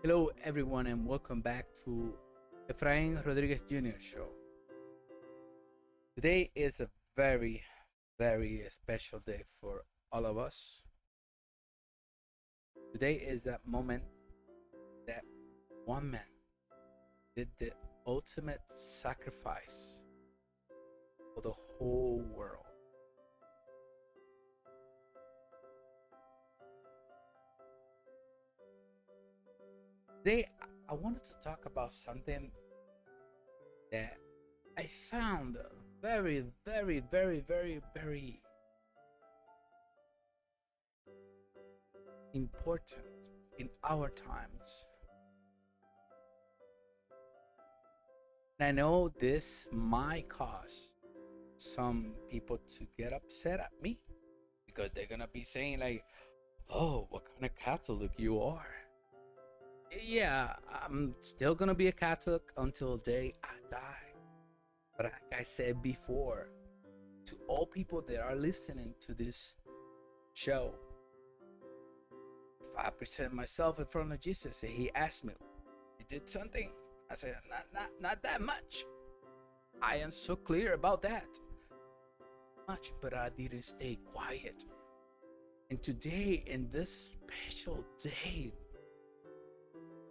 Hello, everyone, and welcome back to Efrain Rodriguez Jr. show. Today is a very, very special day for all of us. Today is that moment that one man did the ultimate sacrifice for the whole world. Today, I wanted to talk about something that I found very, very, very, very, very important in our times. And I know this might cause some people to get upset at me because they're gonna be saying like, "Oh, what kind of Catholic you are?" Yeah, I'm still gonna be a Catholic until the day I die. But like I said before, to all people that are listening to this show, if I present myself in front of Jesus and he asked me, "You did something?" I said, not that much. I am so clear about that. Much, but I didn't stay quiet. And today, in this special day,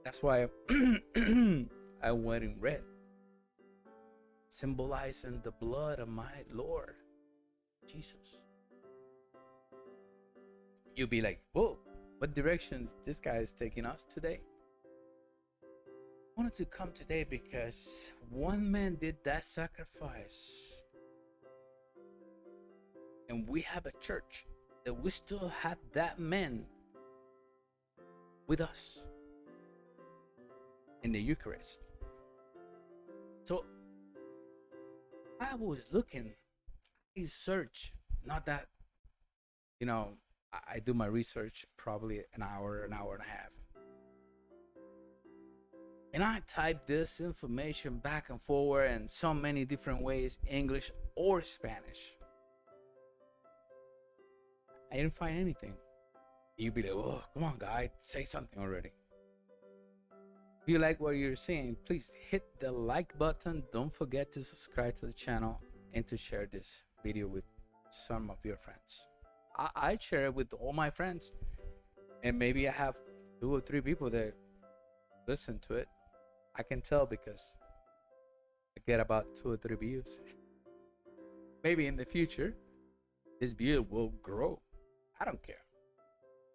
that's why I'm wearing red, symbolizing the blood of my Lord Jesus. You'll be like, whoa, what direction this guy is taking us today? I wanted to come today because one man did that sacrifice. And we have a church that we still have that man with us in the Eucharist. So I was looking, I search, not that, I do my research probably an hour and a half. And I type this information back and forward in so many different ways, English or Spanish. I didn't find anything. You'd be like, oh, come on, guy, say something already. If you like what you're seeing, please hit the like button. Don't forget to subscribe to the channel and to share this video with some of your friends. I share it with all my friends, and maybe I have 2 or 3 people that listen to it. I can tell because I get about 2 or 3 views. Maybe in the future, this view will grow. I don't care.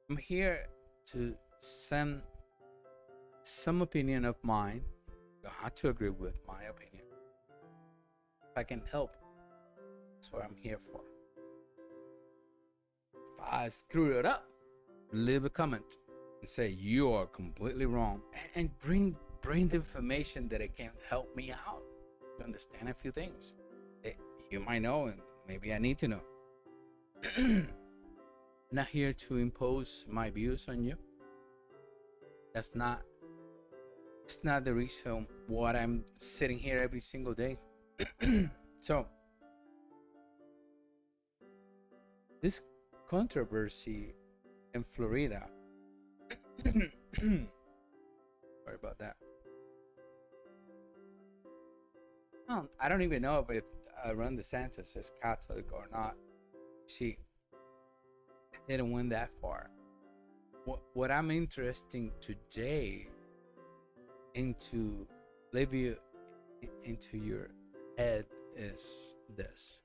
I'm here to send some opinion of mine. You don't have to agree with my opinion. If I can help, that's what I'm here for. If I screw it up, leave a comment and say you are completely wrong, and bring the information that it can help me out to understand a few things that you might know and maybe I need to know. Not here to impose my views on you. It's not the reason why I'm sitting here every single day. So this controversy in Florida, sorry about that. I don't even know if Ron DeSantis is Catholic or not. See, didn't win that far. What I'm interested today into leave you into your head is this: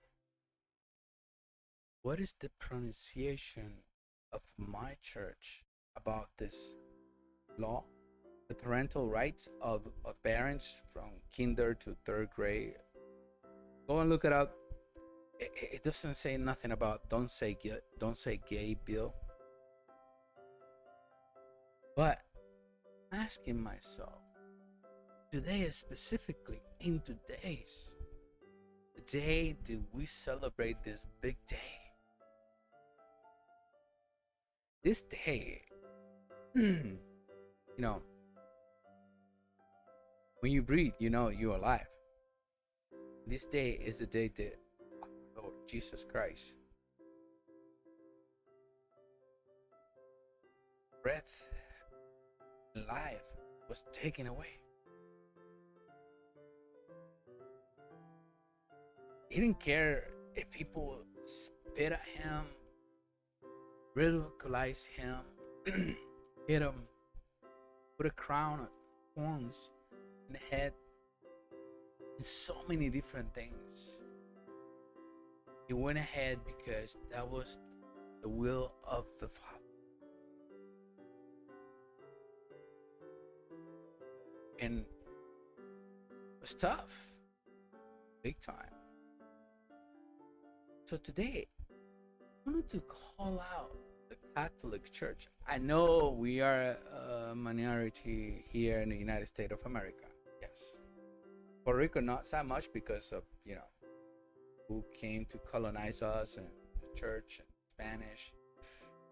what is the pronunciation of my church about this law, the parental rights of parents from kinder to 3rd grade? Go and look it up. It doesn't say nothing about don't say gay bill. But asking myself, today specifically, in today's day, do we celebrate this big day? This day, when you breathe, you're alive. This day is the day that our Lord Jesus Christ breath life was taken away. He didn't care if people spit at him, ridicularized him, hit him, put a crown of thorns in the head, and so many different things. He went ahead because that was the will of the Father. And it was tough, big time. So today, I wanted to call out the Catholic Church. I know we are a minority here in the United States of America. Yes. Puerto Rico, not so much because of, who came to colonize us and the church and Spanish.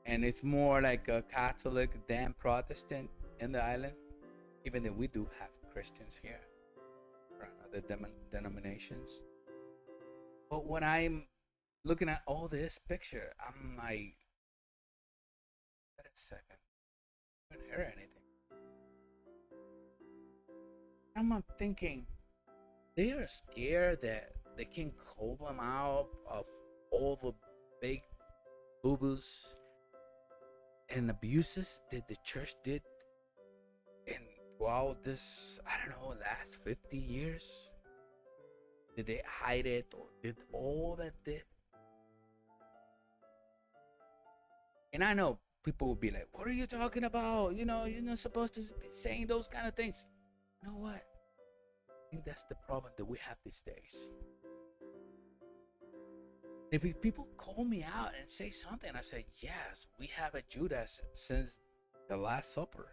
And it's more like a Catholic than Protestant in the island, even though we do have Christians here from other denominations. But when I'm looking at all this picture, I'm like, wait a second, I don't hear anything. I'm thinking, they are scared that they can call them out of all the big boo-boos and abuses that the church did in this, I don't know, last 50 years. Did they hide it, or did all that did? And I know people will be like, what are you talking about? You're not supposed to be saying those kind of things. You know what? I think that's the problem that we have these days. If people call me out and say something, I say, yes, we have a Judas since the Last Supper.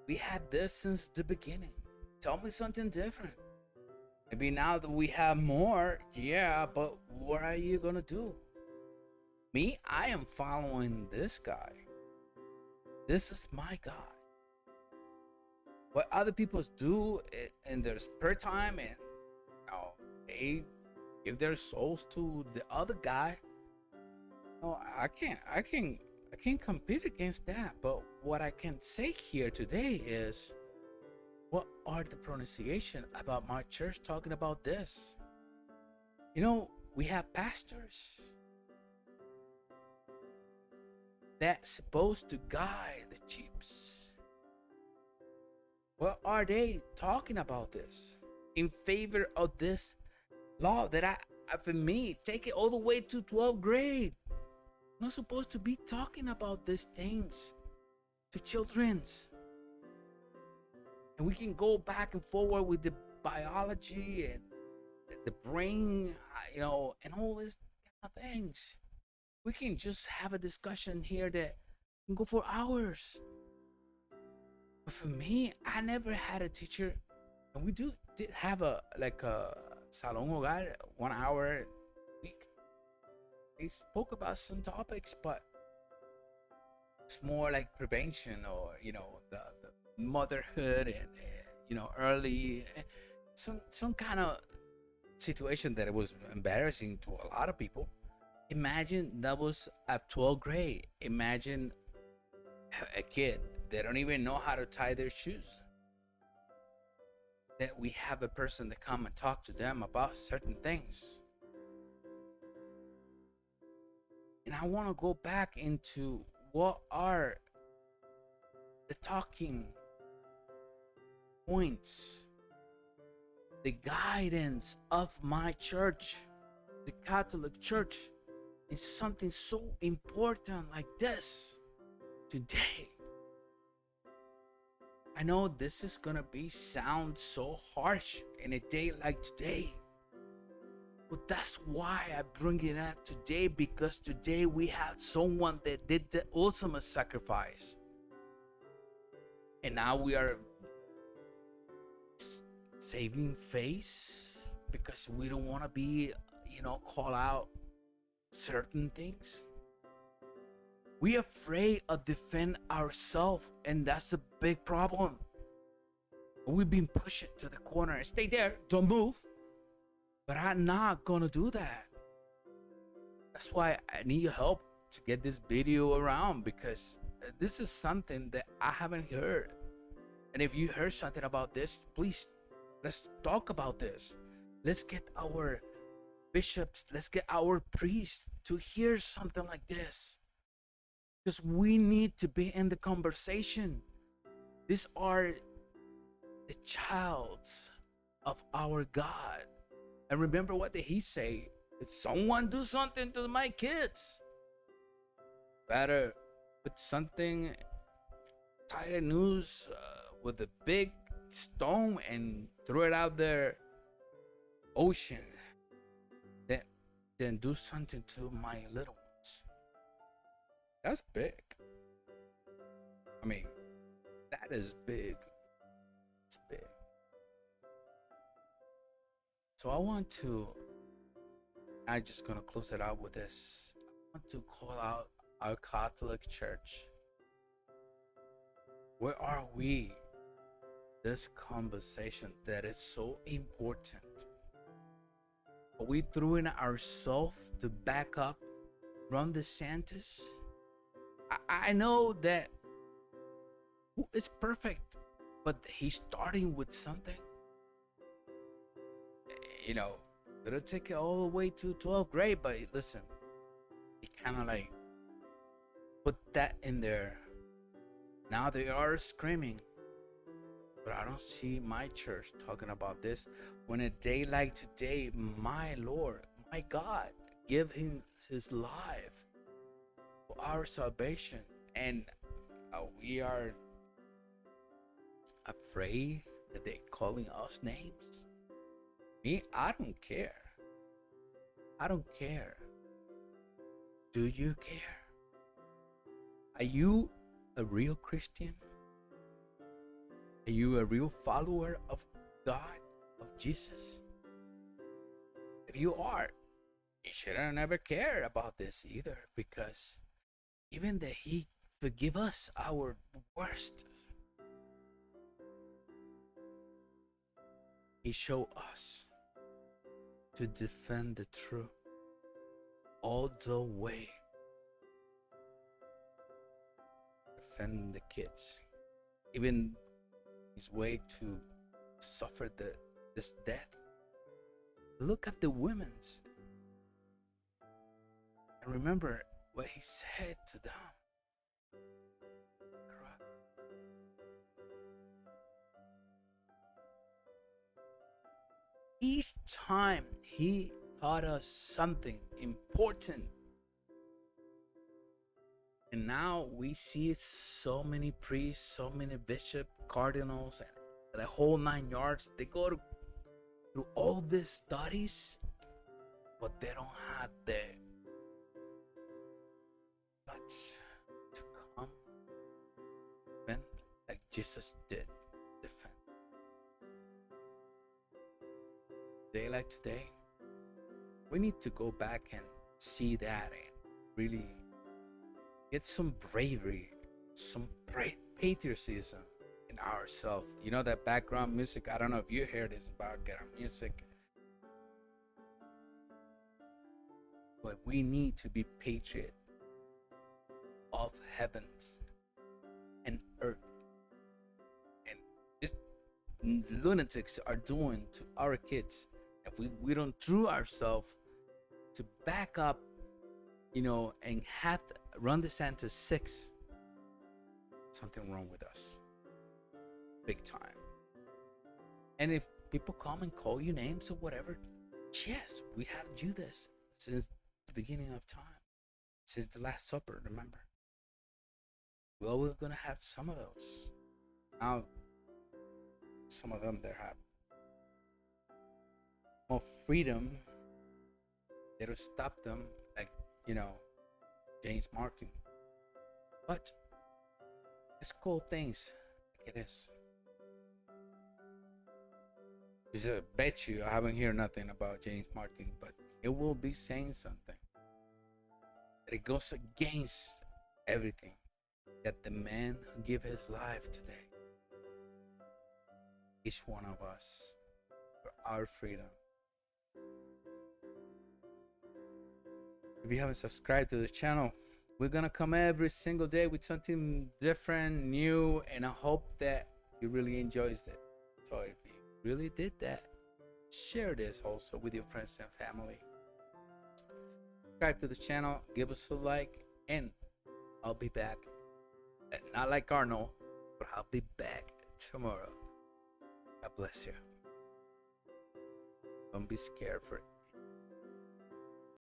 We had this since the beginning. Tell me something different. Maybe now that we have more, yeah, but what are you gonna do? Me, I am following this guy. This is my God. What other people do in their spare time, and they give their souls to the other guy. No, I can't compete against that. But what I can say here today is, what are the pronunciation about my church talking about this? We have pastors that's supposed to guide the sheep. What are they talking about this in favor of this law that for me, take it all the way to 12th grade? I'm not supposed to be talking about these things to children's. And we can go back and forward with the biology and the brain, and all these kind of things. We can just have a discussion here that can go for hours. But for me, I never had a teacher, and we did have a salon hogar, 1 hour a week. They spoke about some topics, but it's more like prevention, or the motherhood and early, some kind of situation that it was embarrassing to a lot of people. Imagine that was at 12th grade. Imagine a kid, they don't even know how to tie their shoes, that we have a person to come and talk to them about certain things. And I want to go back into what are the talking points, the guidance of my church, the Catholic Church, is something so important like this today. I know this is gonna sound so harsh in a day like today, but that's why I bring it up today, because today we had someone that did the ultimate sacrifice, and now we are saving face because we don't want to be, call out certain things. We're afraid of defend ourselves, and that's a big problem. We've been pushed to the corner. Stay there, don't move. But I'm not gonna do that. That's why I need your help to get this video around, because this is something that I haven't heard. And if you heard something about this, please let's talk about this. Let's get our bishops, let's get our priests to hear something like this. Because we need to be in the conversation. These are the childs of our God. And remember, what did he say? If someone do something to my kids, better put something, tie a noose with a big stone and throw it out there ocean, then do something to my little ones. That's big. I mean, that is big. It's big. So I'm just gonna close it out with this. I want to call out our Catholic Church. Where are we? This conversation that is so important. Are we throwing ourselves to back up Ron DeSantis? I know that who is perfect, but he's starting with something. You know, it'll take it all the way to 12th grade, but listen, he kind of like put that in there. Now they are screaming, but I don't see my church talking about this. When a day like today, my Lord, my God, give him his life for our salvation, and we are afraid that they're calling us names. Me, I don't care. I don't care. Do you care? Are you a real Christian? Are you a real follower of God, of Jesus? If you are, you shouldn't ever care about this either, because even that he forgive us our worst, he showed us to defend the truth all the way. Defend the kids, even his way to suffer this death. Look at the women's and remember what he said to them. Each time he taught us something important. And now we see so many priests, so many bishops, cardinals, and the whole 9 yards. They go through all these studies, but they don't have the guts to come defend like Jesus did defend. Day like today, we need to go back and see that and really get some bravery, some patriotism in ourselves. You know that background music? I don't know if you heard this background music, but we need to be patriot of heavens and earth. And this lunatics are doing to our kids. If we don't throw ourselves to back up, and have Ron DeSantis 6, something wrong with us, big time. And if people come and call you names or whatever, yes, we have Judas since the beginning of time, since the Last Supper. Remember, well, we're gonna have some of those. Now, some of them that have more freedom, that'll stop them, like James Martin. But it's cool things like it is. Just bet you I haven't heard nothing about James Martin, but it will be saying something that it goes against everything that the man who gave his life today, each one of us, for our freedom. If you haven't subscribed to the channel, We're gonna come every single day with something different, new, and I hope that you really enjoys it. So if you really did that, share this also with your friends and family. Subscribe to the channel, give us a like, and I'll be back. Not like Arnold, but I'll be back tomorrow. God bless you. Don't be scared for it.